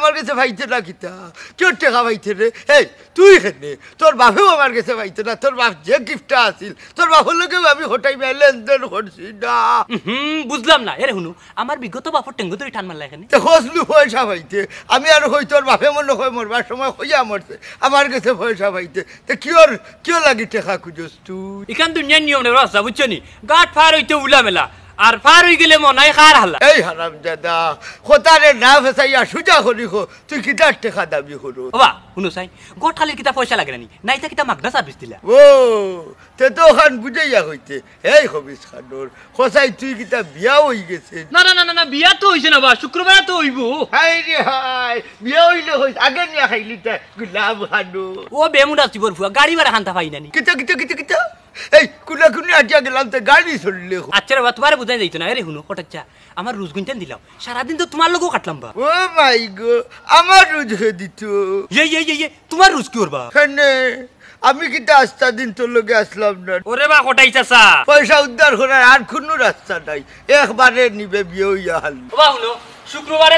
আমার কাছে পাইতে না কিতা কেউ টেকা পাইতে রে এই তুই খেনে তোর বাপেও আমার কাছে পাইতে না তোর বাপ যে গিফটটা আসিল তোর বাপের লোকেও আমি হোটাই মেয়ে লেনদেন করছি না বুঝলাম না এরে শুনু আমার বিগত বাপর টেঙ্গো তুই টান মারলা এখানে হসলু পয়সা পাইতে আমি আর হই তোর বাপে মনে হয় মরবার সময় হইয়া মরছে আমার কাছে পয়সা পাইতে তো কিয় লাগি টেকা খুঁজস তুই এখান দুনিয়ার নিয়ম নেই রাস্তা বুঝছো নি গাট ফার হইতে উলা মেলা আর ফার হয়ে গেলে মনে হয় খার হাল্লা এই হারাম দাদা খোতারে না ফেসাইয়া সুজা করি তুই কিতার টেকা দাবি করো বাবা শুনো চাই গোঠালির কিতা পয়সা লাগে নানি নাইতা কিতা মাগনা সার্ভিস দিলা ও তে তো ওখান বুঝাইয়া হইতে এই হবিস খানোর খোসাই তুই কিতা বিয়া হই গেছে না না না না বিয়া তো হইছে না বা শুক্রবার তো হইব হাই রে হাই বিয়া হইলে হইছে আগে নিয়া খাইলি তা গুলাম খানো ও বেমুডা চিবর ফুয়া গাড়ি ভাড়া খান্তা পাই নানি কিতা এই কুনা কুনি আটিয়া গেলাম তো গাড়ি চললে আচ্ছা রে বা তোমার বুঝাই যাইতো না আরে শুনো কটাচ্ছা আমার রোজ গুনতেন দিলাম সারাদিন তো তোমার লগও কাটলাম বা ও মাই গো আমার রোজ হয়ে দিত তোমার রোজ কি করবা কেনে আমি কিতা আস্তা দিন তোর লগে আসলাম না ওরে বা কটাইছাসা পয়সা উদ্ধার করার আর কোনো রাস্তা নাই একবারে নিবে বিয়ে হইয়া হাল বাবা শুনো শুক্রবারে